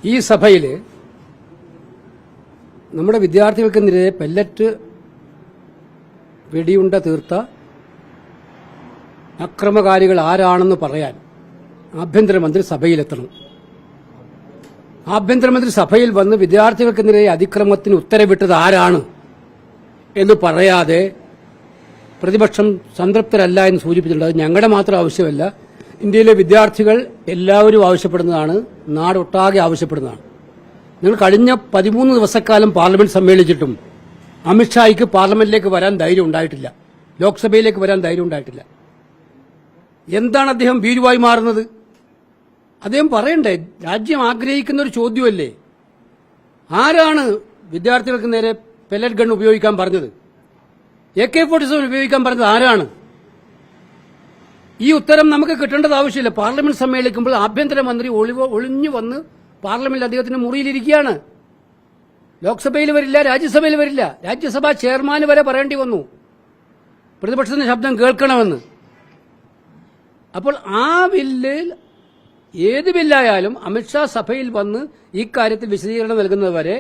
ഈ സഭയിൽ നമ്മുടെ വിദ്യാർത്ഥികൾക്കെതിരെ പെല്ലറ്റ് വെടിയുണ്ട തീർത്ത അക്രമകാരികൾ ആരാണെന്ന് പറയാൻ ആഭ്യന്തരമന്ത്രി സഭയിലെത്തണം. ആഭ്യന്തരമന്ത്രി സഭയിൽ വന്ന് വിദ്യാർത്ഥികൾക്കെതിരെ അതിക്രമത്തിന് ഉത്തരവിട്ടത് ആരാണ് എന്ന് പറയാതെ പ്രതിപക്ഷം സംതൃപ്തരല്ല എന്ന് സൂചിപ്പിച്ചിട്ടുണ്ട്. അത് ഞങ്ങളുടെ മാത്രം ആവശ്യമല്ല, ഇന്ത്യയിലെ വിദ്യാർത്ഥികൾ എല്ലാവരും ആവശ്യപ്പെടുന്നതാണ്, നാടൊട്ടാകെ ആവശ്യപ്പെടുന്നതാണ്. നിങ്ങൾ കഴിഞ്ഞ 13 ദിവസക്കാലം പാർലമെന്റ് സമ്മേളിച്ചിട്ടും അമിത്ഷായ്ക്ക് പാർലമെന്റിലേക്ക് വരാൻ ധൈര്യം ഉണ്ടായിട്ടില്ല, ലോക്സഭയിലേക്ക് വരാൻ ധൈര്യം ഉണ്ടായിട്ടില്ല. എന്താണ് അദ്ദേഹം ഭീരുവായി മാറുന്നത്? അദ്ദേഹം പറയണ്ടേ? രാജ്യം ആഗ്രഹിക്കുന്ന ഒരു ചോദ്യമല്ലേ. ആരാണ് വിദ്യാർത്ഥികൾക്ക് നേരെ പെല്ലറ്റ് ഗൺ ഉപയോഗിക്കാൻ പറഞ്ഞത്? AK-47 ഉപയോഗിക്കാൻ പറഞ്ഞത് ആരാണ്? ഈ ഉത്തരം നമുക്ക് കിട്ടേണ്ടത് ആവശ്യമില്ല. പാർലമെന്റ് സമ്മേളിക്കുമ്പോൾ ആഭ്യന്തരമന്ത്രി ഒളിഞ്ഞു വന്ന് പാർലമെന്റിൽ അദ്ദേഹത്തിന്റെ മുറിയിലിരിക്കുകയാണ്. ലോക്സഭയിൽ വരില്ല, രാജ്യസഭയിൽ വരില്ല. രാജ്യസഭാ ചെയർമാന് വരെ പറയേണ്ടി വന്നു പ്രതിപക്ഷത്തിന്റെ ശബ്ദം കേൾക്കണമെന്ന്. അപ്പോൾ ആ ബില്ലിൽ ഏത് ബില്ലായാലും അമിത്ഷാ സഭയിൽ വന്ന് ഇക്കാര്യത്തിൽ വിശദീകരണം നൽകുന്നതുവരെ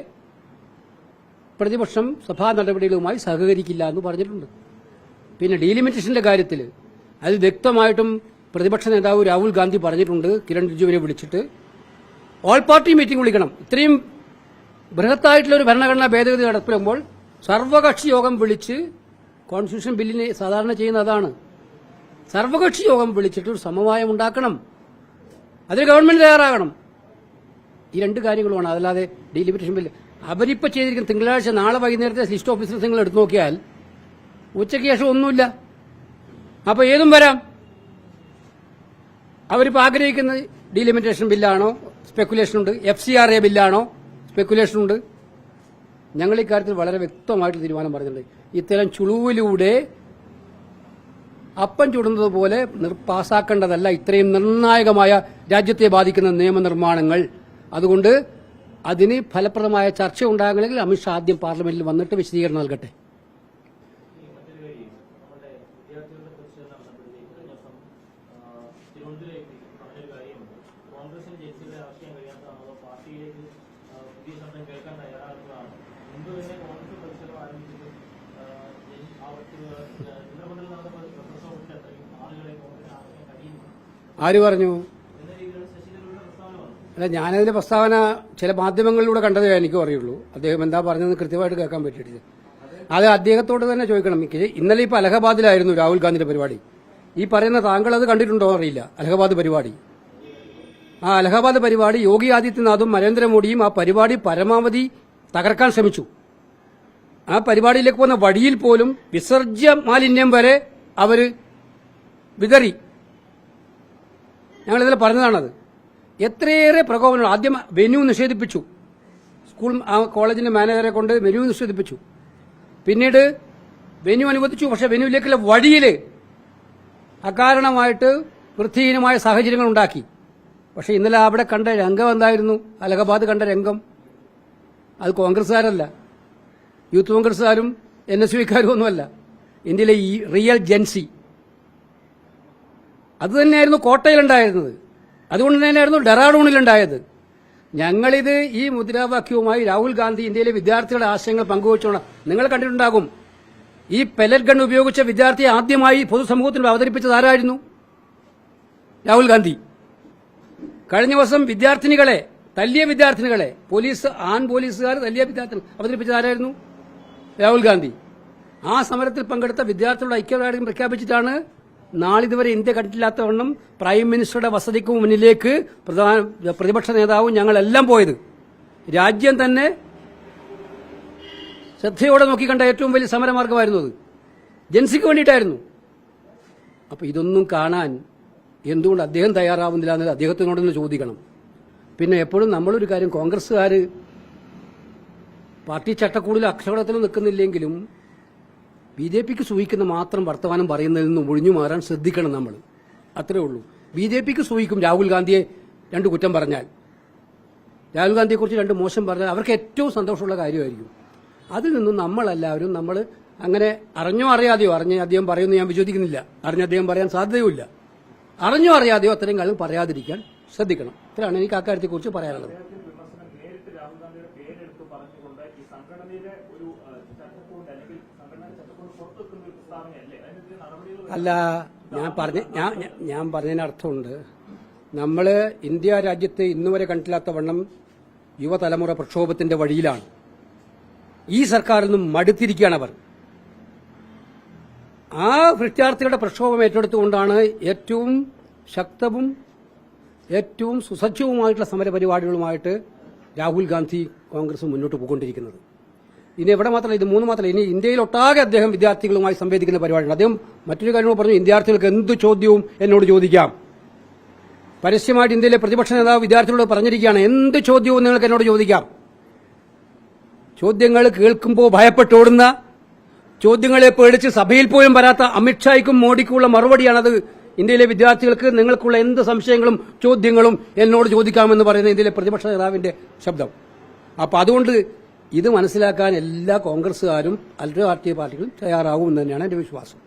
പ്രതിപക്ഷം സഭാ നടപടികളുമായി സഹകരിക്കില്ല എന്ന് പറഞ്ഞിട്ടുണ്ട്. പിന്നെ ഡീലിമിറ്റേഷന്റെ കാര്യത്തിൽ അത് വ്യക്തമായിട്ടും പ്രതിപക്ഷ നേതാവ് രാഹുൽ ഗാന്ധി പറഞ്ഞിട്ടുണ്ട്. കിരൺ റിജിജുവിനെ വിളിച്ചിട്ട് ഓൾ പാർട്ടി മീറ്റിംഗ് വിളിക്കണം. ഇത്രയും ബൃഹത്തായിട്ടുള്ള ഒരു ഭരണഘടനാ ഭേദഗതി നടപ്പിടുമ്പോൾ സർവകക്ഷി യോഗം വിളിച്ച്, കോൺസ്റ്റിറ്റ്യൂഷൻ ബില്ലിന് സാധാരണ ചെയ്യുന്ന അതാണ്, സർവകക്ഷി യോഗം വിളിച്ചിട്ട് ഒരു സമവായം ഉണ്ടാക്കണം. അതിന് ഗവൺമെന്റ് തയ്യാറാകണം. ഈ രണ്ട് കാര്യങ്ങളുമാണ്. അതല്ലാതെ ഡീലിമിറ്റേഷൻ ബില്ല് അവരിപ്പോൾ ചെയ്തിരിക്കുന്ന തിങ്കളാഴ്ച നാളെ വൈകുന്നേരത്തെ ലിസ്റ്റ് ഓഫ് ബിസിനസ് നിങ്ങൾ എടുത്തു നോക്കിയാൽ ഉച്ചയ്ക്ക് ശേഷം ഒന്നുമില്ല. അപ്പോൾ ഏതും വരാം. അവരിപ്പോൾ ആഗ്രഹിക്കുന്നത് ഡീലിമിറ്റേഷൻ ബില്ലാണോ, സ്പെക്കുലേഷൻ ഉണ്ട്. FCRA ബില്ലാണോ, സ്പെക്കുലേഷൻ ഉണ്ട്. ഞങ്ങൾ ഇക്കാര്യത്തിൽ വളരെ വ്യക്തമായിട്ട് തീരുമാനം പറഞ്ഞിട്ടുണ്ട്. ഇത്തരം ചുളുവിലൂടെ അപ്പം ചുടുന്നത് പോലെ പാസാക്കേണ്ടതല്ല ഇത്രയും നിർണായകമായ രാജ്യത്തെ ബാധിക്കുന്ന നിയമനിർമ്മാണങ്ങൾ. അതുകൊണ്ട് അതിന് ഫലപ്രദമായ ചർച്ച ഉണ്ടാകണമെങ്കിൽ അമിത്ഷാ ആദ്യം പാർലമെന്റിൽ വന്നിട്ട് വിശദീകരണം നൽകട്ടെ. ആര് പറഞ്ഞു? അല്ല, ഞാനതിന്റെ പ്രസ്താവന ചില മാധ്യമങ്ങളിലൂടെ കണ്ടതേ എനിക്കും അറിയുള്ളൂ. അദ്ദേഹം എന്താ പറഞ്ഞതെന്ന് കൃത്യമായിട്ട് കേൾക്കാൻ പറ്റിയിട്ടില്ല. അത് അദ്ദേഹത്തോട് തന്നെ ചോദിക്കണം. ഇന്നലെ ഇപ്പോൾ അലഹബാദിലായിരുന്നു രാഹുൽ ഗാന്ധിയുടെ പരിപാടി. ഈ പറയുന്ന താങ്കൾ അത് കണ്ടിട്ടുണ്ടോ അറിയില്ല. അലഹബാദ് പരിപാടി, ആ അലഹബാദ് പരിപാടി യോഗി ആദിത്യനാഥും നരേന്ദ്രമോദിയും ആ പരിപാടി പരമാവധി തകർക്കാൻ ശ്രമിച്ചു. ആ പരിപാടിയിലേക്ക് പോകുന്ന വഴിയിൽ പോലും വിസർജ്യ മാലിന്യം വരെ അവർ വിതറി. ഞങ്ങളിതിൽ പറഞ്ഞതാണത്. എത്രയേറെ പ്രകോപനം. ആദ്യം വെന്യൂ നിഷേധിപ്പിച്ചു, സ്കൂൾ കോളേജിന്റെ മാനേജറെ കൊണ്ട് വെന്യൂ നിഷേധിപ്പിച്ചു. പിന്നീട് വെന്യൂ അനുവദിച്ചു. പക്ഷെ വെന്യൂവിലേക്കുള്ള വഴിയിൽ അകാരണമായിട്ട് വൃത്തിഹീനമായ സാഹചര്യങ്ങൾ ഉണ്ടാക്കി. പക്ഷെ ഇന്നലെ അവിടെ കണ്ട രംഗം എന്തായിരുന്നു? അലഹബാദ് കണ്ട രംഗം അത് കോൺഗ്രസ്സുകാരല്ല, യൂത്ത് കോൺഗ്രസ്സുകാരും NSUക്കാരും ഒന്നുമല്ല, ഇന്ത്യയിലെ ഈ റിയൽ ജെൻസി. അതുതന്നെയായിരുന്നു കോട്ടയിലുണ്ടായിരുന്നത്. അതുകൊണ്ട് തന്നെയായിരുന്നു ഡെറാഡൂണിലുണ്ടായത്. ഞങ്ങളിത് ഈ മുദ്രാവാക്യവുമായി രാഹുൽ ഗാന്ധി ഇന്ത്യയിലെ വിദ്യാർത്ഥികളുടെ ആശയങ്ങൾ പങ്കുവച്ചുകൊണ്ട് നിങ്ങൾ കണ്ടിട്ടുണ്ടാകും. ഈ പെല്ലറ്റ് ഗൺ ഉപയോഗിച്ച വിദ്യാർത്ഥിയെ ആദ്യമായി പൊതുസമൂഹത്തിൽ അവതരിപ്പിച്ചത് ആരായിരുന്നു? രാഹുൽ ഗാന്ധി. കഴിഞ്ഞ ദിവസം വിദ്യാർത്ഥിനികളെ തല്ലിയ വിദ്യാർത്ഥിനികളെ ആൺ പോലീസുകാർ തല്ലിയ വിദ്യാർത്ഥികൾ അവതരിപ്പിച്ചത് ആരായിരുന്നു? രാഹുൽ ഗാന്ധി. ആ സമരത്തിൽ പങ്കെടുത്ത വിദ്യാർത്ഥികളുടെ ഐക്യദാർഢ്യം പ്രഖ്യാപിച്ചിട്ടാണ് നാളിതുവരെ ഇന്ത്യ കണ്ടിട്ടില്ലാത്തവണ്ണം പ്രൈം മിനിസ്റ്ററുടെ വസതിക്ക് മുന്നിലേക്ക് പ്രതിപക്ഷ നേതാവും ഞങ്ങളെല്ലാം പോയത്. രാജ്യം തന്നെ ശ്രദ്ധയോടെ നോക്കിക്കണ്ട ഏറ്റവും വലിയ സമരമാർഗമായിരുന്നു അത്. ജൻസിക്ക് വേണ്ടിയിട്ടായിരുന്നു. അപ്പൊ ഇതൊന്നും കാണാൻ എന്തുകൊണ്ട് അദ്ദേഹം തയ്യാറാവുന്നില്ല എന്നത് അദ്ദേഹത്തിനോടൊന്ന് ചോദിക്കണം. പിന്നെ എപ്പോഴും നമ്മളൊരു കാര്യം, കോൺഗ്രസ്സുകാർ പാർട്ടി ചട്ടക്കൂടിൽ അക്ഷരത്തിൽ നിൽക്കുന്നില്ലെങ്കിലും BJPക്ക് സൂഹിക്കുന്ന മാത്രം വർത്തമാനം പറയുന്നതിൽ നിന്ന് ഒഴിഞ്ഞു മാറാൻ ശ്രദ്ധിക്കണം നമ്മൾ. അത്രേ ഉള്ളൂ. BJPക്ക് സൂഹിക്കും രാഹുൽ ഗാന്ധിയെ 2 കുറ്റം പറഞ്ഞാൽ, രാഹുൽ ഗാന്ധിയെക്കുറിച്ച് 2 മോശം പറഞ്ഞാൽ അവർക്ക് ഏറ്റവും സന്തോഷമുള്ള കാര്യമായിരിക്കും. അതിൽ നിന്നും നമ്മളെല്ലാവരും അങ്ങനെ അറിഞ്ഞോ അറിയാതെയോ, അറിഞ്ഞ് അദ്ദേഹം പറയുമെന്ന് ഞാൻ വിശ്വസിക്കുന്നില്ല, അറിഞ്ഞ അദ്ദേഹം പറയാൻ സാധ്യതയുമില്ല, അറിഞ്ഞോ അറിയാതെയോ അത്രയും കാലം പറയാതിരിക്കാൻ ശ്രദ്ധിക്കണം. ഇത്രയാണ് എനിക്ക് അക്കാര്യത്തെക്കുറിച്ച് പറയാനുള്ളത്. അല്ല, ഞാൻ പറഞ്ഞതിന് അർത്ഥമുണ്ട്. നമ്മള് ഇന്ത്യ രാജ്യത്ത് ഇന്നുവരെ കണ്ടില്ലാത്ത വണ്ണം യുവതലമുറ പ്രക്ഷോഭത്തിന്റെ വഴിയിലാണ്. ഈ സർക്കാരിൽ നിന്നും മടുത്തിരിക്കുകയാണ് അവർ. ആ വിദ്യാർത്ഥികളുടെ പ്രക്ഷോഭം ഏറ്റെടുത്തുകൊണ്ടാണ് ഏറ്റവും ശക്തവും ഏറ്റവും സുസജ്ജവുമായിട്ടുള്ള സമരപരിപാടികളുമായിട്ട് രാഹുൽ ഗാന്ധി കോൺഗ്രസ് മുന്നോട്ട് പോയിക്കൊണ്ടിരിക്കുന്നത്. ഇനി എവിടെ മാത്രമല്ല, ഇത് മൂന്ന് മാത്രമല്ല, ഇനി ഇന്ത്യയിലൊട്ടാകെ അദ്ദേഹം വിദ്യാർത്ഥികളുമായി സംവേദിക്കുന്ന പരിപാടിയാണ്. അദ്ദേഹം മറ്റൊരു കാര്യം പറഞ്ഞു, വിദ്യാർത്ഥികൾക്ക് എന്ത് ചോദ്യവും എന്നോട് ചോദിക്കാം. പരസ്യമായിട്ട് ഇന്ത്യയിലെ പ്രതിപക്ഷ നേതാവ് വിദ്യാർത്ഥികളോട് പറഞ്ഞിരിക്കുകയാണ്, എന്ത് ചോദ്യവും നിങ്ങൾക്ക് എന്നോട് ചോദിക്കാം. ചോദ്യങ്ങൾ കേൾക്കുമ്പോൾ ഭയപ്പെട്ടോടുന്ന, ചോദ്യങ്ങളെ പേടിച്ച് സഭയിൽ പോലും വരാത്ത അമിത്ഷായ്ക്കും മോഡിക്കുമുള്ള മറുപടിയാണത്. ഇന്ത്യയിലെ വിദ്യാർത്ഥികൾക്ക് നിങ്ങൾക്കുള്ള എന്ത് സംശയങ്ങളും ചോദ്യങ്ങളും എന്നോട് ചോദിക്കാമെന്ന് പറയുന്ന ഇന്ത്യയിലെ പ്രതിപക്ഷ നേതാവിന്റെ ശബ്ദം. അപ്പൊ അതുകൊണ്ട് ഇത് മനസ്സിലാക്കാൻ എല്ലാ കോൺഗ്രസുകാരും അല്ല രാഷ്ട്രീയ പാർട്ടികളും തയ്യാറാവും എന്ന് തന്നെയാണ് എന്റെ വിശ്വാസം.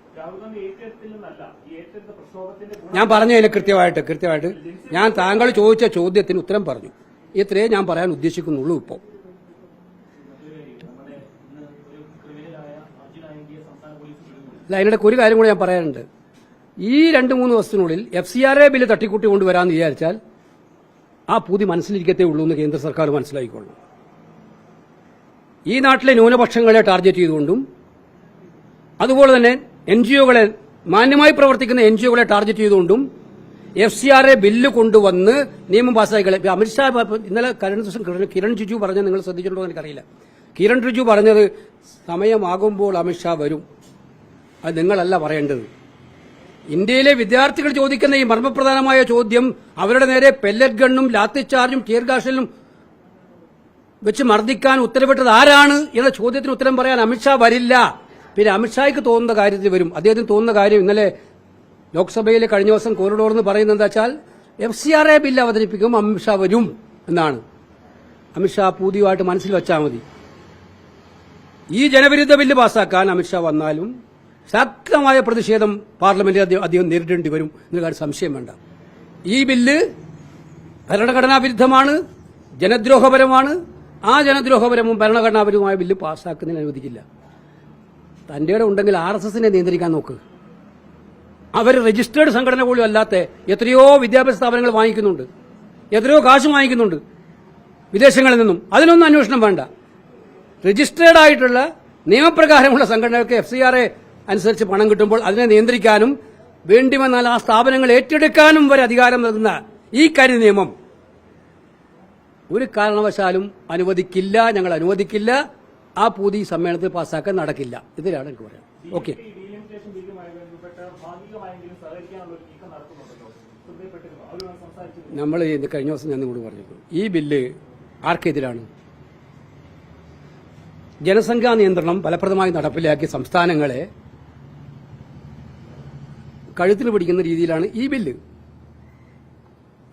ഞാൻ പറഞ്ഞു അതിന് കൃത്യമായിട്ട് ഞാൻ താങ്കൾ ചോദിച്ച ചോദ്യത്തിന് ഉത്തരം പറഞ്ഞു. ഇത്രയേ ഞാൻ പറയാൻ ഉദ്ദേശിക്കുന്നുള്ളൂ. ഇപ്പോൾ അതിനിടയ്ക്ക് ഒരു കാര്യം കൂടി ഞാൻ പറയാനുണ്ട്. ഈ 2-3 ദിവസത്തിനുള്ളിൽ FCRA ബില്ല് തട്ടിക്കൂട്ടി കൊണ്ടുവരാമെന്ന് വിചാരിച്ചാൽ ആ പൂതി മനസ്സിലിരിക്കത്തേ ഉള്ളൂ എന്ന് കേന്ദ്ര സർക്കാർ മനസ്സിലാക്കിക്കൊള്ളു. ഈ നാട്ടിലെ ന്യൂനപക്ഷങ്ങളെ ടാർഗറ്റ് ചെയ്തുകൊണ്ടും അതുപോലെ തന്നെ NGOകളെ, മാന്യമായി പ്രവർത്തിക്കുന്ന NGOകളെ ടാർഗറ്റ് ചെയ്തുകൊണ്ടും FCRA ബില്ല് കൊണ്ടുവന്ന് നിയമം പാസ്സാക്കി. അമിത്ഷാ ഇന്നലെ കഴിഞ്ഞ ദിവസം കിരൺ റിജിജു പറഞ്ഞത് നിങ്ങൾ ശ്രദ്ധിച്ചിട്ടുണ്ടോ എന്ന് എനിക്കറിയില്ല. കിരൺ റിജിജു പറഞ്ഞത് സമയമാകുമ്പോൾ അമിത്ഷാ വരും, അത് നിങ്ങളല്ല പറയേണ്ടത്. ഇന്ത്യയിലെ വിദ്യാർത്ഥികൾ ചോദിക്കുന്ന ഈ മർമ്മപ്രധാനമായ ചോദ്യം, അവരുടെ നേരെ പെല്ലറ്റ് ഗണ്ണും ലാത്തിച്ചാർജും ടിയർ ഗ്യാസിലും വെച്ച് മർദ്ദിക്കാൻ ഉത്തരവിട്ടത് ആരാണ് എന്ന ചോദ്യത്തിന് ഉത്തരം പറയാൻ അമിത്ഷാ വരില്ല. പിന്നെ അമിത്ഷായ്ക്ക് തോന്നുന്ന കാര്യത്തിൽ വരും. അദ്ദേഹത്തിന് തോന്നുന്ന കാര്യം ഇന്നലെ ലോക്സഭയിൽ കഴിഞ്ഞ ദിവസം കോറിഡോർ എന്ന് പറയുന്നത് എന്താ വെച്ചാൽ FCRA ബില്ല് അവതരിപ്പിക്കും, അമിത്ഷാ വരും എന്നാണ്. അമിത്ഷാ പൂതിയുമായിട്ട് മനസ്സിൽ വെച്ചാൽ മതി. ഈ ജനവിരുദ്ധ ബില്ല് പാസ്സാക്കാൻ അമിത്ഷാ വന്നാലും ശക്തമായ പ്രതിഷേധം പാർലമെന്റിൽ അദ്ദേഹം നേരിടേണ്ടി വരും എന്ന കാര്യം സംശയം വേണ്ട. ഈ ബില്ല് ഭരണഘടനാ വിരുദ്ധമാണ്, ജനദ്രോഹപരമാണ്. ആ ജനദ്രോഹപരവും ഭരണഘടനാപരവുമായ ബില്ല് പാസ്സാക്കുന്നതിന് അനുവദിക്കില്ല. തന്റെ ഉണ്ടെങ്കിൽ RSSനെ നിയന്ത്രിക്കാൻ നോക്ക്. അവർ രജിസ്റ്റേർഡ് സംഘടന പോലും അല്ലാത്ത എത്രയോ വിദ്യാഭ്യാസ സ്ഥാപനങ്ങൾ വാങ്ങിക്കുന്നുണ്ട്, എത്രയോ കാശ് വാങ്ങിക്കുന്നുണ്ട് വിദേശങ്ങളിൽ നിന്നും. അതിനൊന്നും അന്വേഷണം വേണ്ട. രജിസ്റ്റേർഡ് ആയിട്ടുള്ള നിയമപ്രകാരമുള്ള സംഘടനകൾക്ക് FCRA അനുസരിച്ച് പണം കിട്ടുമ്പോൾ അതിനെ നിയന്ത്രിക്കാനും വേണ്ടി വന്നാൽ ആ സ്ഥാപനങ്ങൾ ഏറ്റെടുക്കാനും വരെ അധികാരം നൽകുന്ന ഈ കരി നിയമം ഒരു കാരണവശാലും അനുവദിക്കില്ല. ഞങ്ങൾ അനുവദിക്കില്ല. ആ പൂതി സമ്മേളനത്തിൽ പാസ്സാക്കാൻ നടക്കില്ല. ഇതിലാണ് എനിക്ക് പറയാം. ഓക്കെ, നമ്മൾ കഴിഞ്ഞ ദിവസം ഞാൻ നിങ്ങളോട് പറഞ്ഞു, ഈ ബില്ല് ആർക്കെതിരാണ്? ജനസംഖ്യാ നിയന്ത്രണം ഫലപ്രദമായി നടപ്പിലാക്കിയ സംസ്ഥാനങ്ങളെ കഴുത്തിൽ പിടിക്കുന്ന രീതിയിലാണ് ഈ ബില്ല്.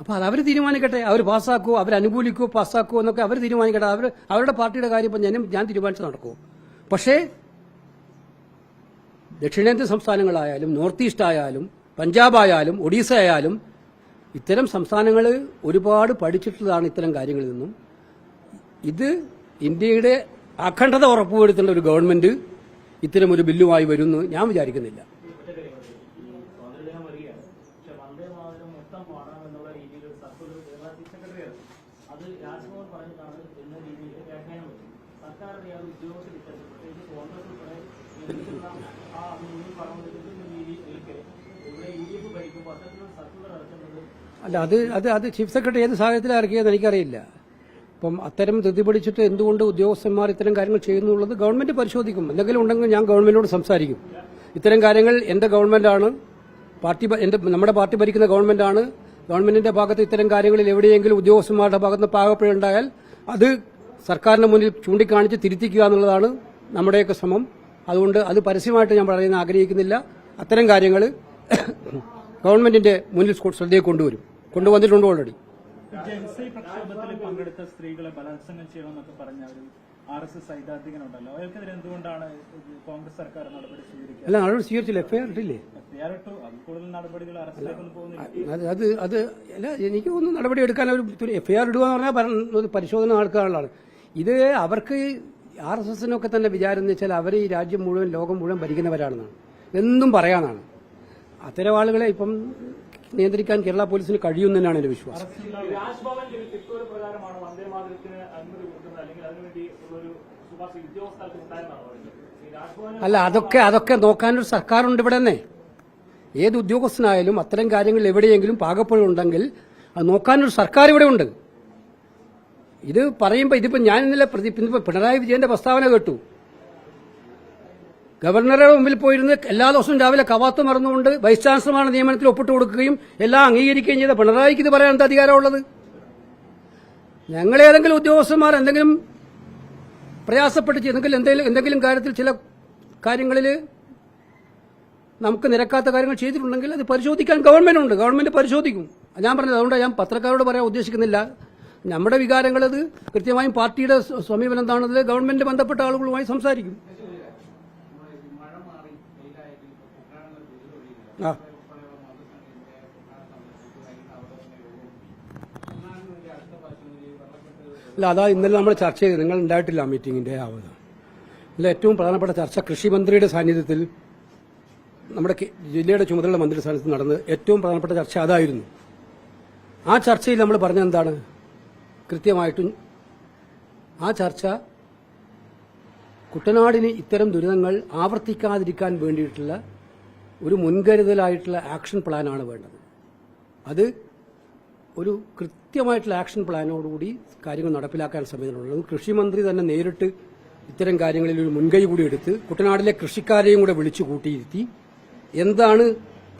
അപ്പൊ അത് അവർ തീരുമാനിക്കട്ടെ. അവർ പാസ്സാക്കുവോ, അവരനുകൂലിക്കുവോ പാസ്സാക്കുവോ എന്നൊക്കെ അവർ തീരുമാനിക്കട്ടെ. അവരുടെ പാർട്ടിയുടെ കാര്യം ഇപ്പം ഞാൻ തീരുമാനിച്ച് നടക്കുമോ? പക്ഷേ ദക്ഷിണേന്ത്യൻ സംസ്ഥാനങ്ങളായാലും നോർത്ത് ഈസ്റ്റ് ആയാലും പഞ്ചാബ് ആയാലും ഒഡീസ ആയാലും ഇത്തരം സംസ്ഥാനങ്ങൾ ഒരുപാട് പഠിച്ചിട്ടുള്ളതാണ് ഇത്തരം കാര്യങ്ങളിൽ നിന്നും. ഇത് ഇന്ത്യയുടെ അഖണ്ഡത ഉറപ്പുവരുത്തേണ്ട ഒരു ഗവൺമെന്റ് ഇത്തരം ഒരു ബില്ലുമായി വരുമെന്ന് ഞാൻ വിചാരിക്കുന്നില്ല. അല്ല, അത് ചീഫ് സെക്രട്ടറി ഏത് സാഹചര്യത്തിൽ ഇറക്കിയതെന്ന് എനിക്കറിയില്ല. അപ്പം അത്തരം ധൃതി പിടിച്ചിട്ട് എന്തുകൊണ്ട് ഉദ്യോഗസ്ഥന്മാർ ഇത്തരം കാര്യങ്ങൾ ചെയ്യുന്നുള്ളത് ഗവൺമെന്റ് പരിശോധിക്കും. എന്തെങ്കിലും ഉണ്ടെങ്കിൽ ഞാൻ ഗവൺമെന്റിനോട് സംസാരിക്കും. ഇത്തരം കാര്യങ്ങൾ എന്റെ ഗവൺമെന്റാണ്, നമ്മുടെ പാർട്ടി ഭരിക്കുന്ന ഗവൺമെന്റാണ്. ഗവൺമെന്റിന്റെ ഭാഗത്ത് ഇത്തരം കാര്യങ്ങളിൽ എവിടെയെങ്കിലും ഉദ്യോഗസ്ഥന്മാരുടെ ഭാഗത്ത് പാകപ്പിഴയുണ്ടായാൽ അത് സർക്കാരിന്റെ മുന്നിൽ ചൂണ്ടിക്കാണിച്ച് തിരുത്തിക്കുക എന്നുള്ളതാണ് നമ്മുടെയൊക്കെ ശ്രമം. അതുകൊണ്ട് അത് പരസ്യമായിട്ട് ഞാൻ പറയുന്ന ആഗ്രഹിക്കുന്നില്ല. അത്തരം കാര്യങ്ങൾ ഗവൺമെന്റിന്റെ മുന്നിൽ ശ്രദ്ധയെ കൊണ്ടുവന്നിട്ടുണ്ട് ഓൾറെഡി. പ്രക്ഷോഭത്തിൽ പങ്കെടുത്ത സ്ത്രീകളെ ബലാത്സംഗം ചെയ്യണമെന്നൊക്കെ പറഞ്ഞ ഒരു RSS സൈദ്ധാന്തികനുണ്ടല്ലോ, അയാൾക്കെതിരെ എന്തുകൊണ്ടാണ് കോൺഗ്രസ് സർക്കാർ നടപടി സ്വീകരിക്കുക? അല്ല, നടപടി സ്വീകരിച്ചില്ല. FIR ഇട്ടില്ലേ? FIR ഇട്ടു. കൂടുതൽ നടപടികൾ അറസ്റ്റിലേക്കൊന്നും പോകുന്നില്ല. അത് അല്ല, എനിക്ക് ഒന്നും നടപടി എടുക്കാൻ ഒരു FIR ഇടുക എന്ന് പറഞ്ഞാൽ പരിശോധന നടക്കാനുള്ളതാണ്. ഇത് അവർക്ക് RSSനൊക്കെ തന്നെ വിചാരം എന്ന് വെച്ചാൽ അവർ ഈ രാജ്യം മുഴുവൻ ലോകം മുഴുവൻ ഭരിക്കുന്നവരാണെന്നാണ്, എന്നും പറയാനാണ്. അത്തരം ആളുകളെ ഇപ്പം നിയന്ത്രിക്കാൻ കേരള പോലീസിന് കഴിയുമെന്നാണ് എന്റെ വിശ്വാസം. രാജ്ഭവനിൽ ടിപ്പുകൾ പ്രകാരമാണ് വന്ദേമാതരത്തിന് അനുമതി കൊടുക്കുന്നത്, അല്ലെങ്കിൽ അതിനുവേണ്ടി ഉള്ളൊരു ശുപാർശ ഉദ്യോഗസ്ഥർക്ക് ഉണ്ടായെന്നാണ് പറയുന്നത്. ഈ രാജ്ഭവൻ അതൊക്കെ നോക്കാനൊരു സർക്കാരുണ്ട് ഇവിടെ തന്നെ. ഏത് ഉദ്യോഗസ്ഥനായാലും അത്തരം കാര്യങ്ങൾ എവിടെയെങ്കിലും പാകപ്പഴുണ്ടെങ്കിൽ അത് നോക്കാനൊരു സർക്കാർ ഇവിടെ ഉണ്ട്. ഇത് പറയുമ്പോൾ ഇതിപ്പോ ഞാൻ ഇന്നലെ പിണറായി വിജയന്റെ പ്രസ്താവന കേട്ടു. ഗവർണറുടെ മുമ്പിൽ പോയിരുന്ന് എല്ലാ ദിവസവും രാവിലെ കവാത്ത് മറന്നുകൊണ്ട് വൈസ് ചാൻസലറാണ് നിയമനത്തിൽ ഒപ്പിട്ട് കൊടുക്കുകയും എല്ലാം അംഗീകരിക്കുകയും ചെയ്ത പിണറായിക്ക് ഇത് പറയാൻ എന്താ അധികാരമുള്ളത്? ഞങ്ങളേതെങ്കിലും ഉദ്യോഗസ്ഥന്മാർ എന്തെങ്കിലും പ്രയാസപ്പെട്ട് എന്തെങ്കിലും കാര്യത്തിൽ ചില കാര്യങ്ങളിൽ നമുക്ക് നിരക്കാത്ത കാര്യങ്ങൾ ചെയ്തിട്ടുണ്ടെങ്കിൽ അത് പരിശോധിക്കാൻ ഗവൺമെന്റ് പരിശോധിക്കും. ഞാൻ പറഞ്ഞത് അതുകൊണ്ട് ഞാൻ പത്രക്കാരോട് പറയാൻ ഉദ്ദേശിക്കുന്നില്ല. നമ്മുടെ വികാരങ്ങൾ അത് കൃത്യമായും പാർട്ടിയുടെ സമീപനം എന്താണെന്നത് ഗവൺമെന്റ് ബന്ധപ്പെട്ട ആളുകളുമായി സംസാരിക്കും. അല്ല, അതാ ഇന്നലെ നമ്മൾ ചർച്ച ചെയ്ത്, നിങ്ങൾ ഉണ്ടായിട്ടില്ല ആ മീറ്റിംഗിന്റെ ആവത്. ഇതിൽ ഏറ്റവും പ്രധാനപ്പെട്ട ചർച്ച കൃഷിമന്ത്രിയുടെ സാന്നിധ്യത്തിൽ നമ്മുടെ ജില്ലയുടെ ചുമതലയുള്ള മന്ത്രി സ്ഥാനത്ത് നടന്നത് ഏറ്റവും പ്രധാനപ്പെട്ട ചർച്ച അതായിരുന്നു. ആ ചർച്ചയിൽ നമ്മൾ പറഞ്ഞെന്താണ്? കൃത്യമായിട്ടും ആ ചർച്ച കുട്ടനാടിന് ഇത്തരം ദുരിതങ്ങൾ ആവർത്തിക്കാതിരിക്കാൻ വേണ്ടിയിട്ടുള്ള ഒരു മുൻകരുതലായിട്ടുള്ള ആക്ഷൻ പ്ലാനാണ് വേണ്ടത്. അത് ഒരു കൃത്യമായിട്ടുള്ള ആക്ഷൻ പ്ലാനോടുകൂടി കാര്യങ്ങൾ നടപ്പിലാക്കാൻ സമയത്തുള്ളത്. കൃഷിമന്ത്രി തന്നെ നേരിട്ട് ഇത്തരം കാര്യങ്ങളിൽ ഒരു മുൻകൈ കൂടി എടുത്ത് കുട്ടനാട്ടിലെ കൃഷിക്കാരെയും കൂടെ വിളിച്ചു കൂട്ടിയിരുത്തി എന്താണ്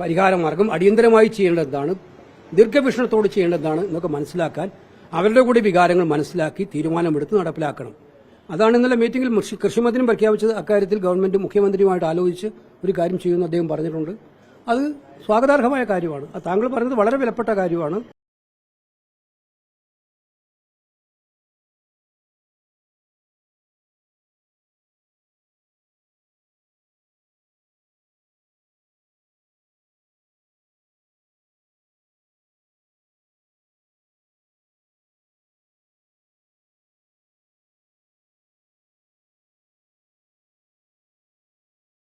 പരിഹാരമാർഗം, അടിയന്തരമായി ചെയ്യേണ്ടതാണ്, ദീർഘവീക്ഷണത്തോട് ചെയ്യേണ്ടതാണ് എന്നൊക്കെ മനസ്സിലാക്കാൻ അവരുടെ കൂടി വികാരങ്ങൾ മനസ്സിലാക്കി തീരുമാനമെടുത്ത് നടപ്പിലാക്കണം. അതാണ് ഇന്നലെ മീറ്റിംഗിൽ കൃഷിമന്ത്രിയും പ്രഖ്യാപിച്ചത്. അക്കാര്യത്തിൽ ഗവൺമെന്റ് മുഖ്യമന്ത്രിയുമായിട്ട് ആലോചിച്ച് ഒരു കാര്യം ചെയ്യുമെന്ന് അദ്ദേഹം പറഞ്ഞിട്ടുണ്ട്. അത് സ്വാഗതാർഹമായ കാര്യമാണ്. താങ്കൾ പറഞ്ഞത് വളരെ വിലപ്പെട്ട കാര്യമാണ്.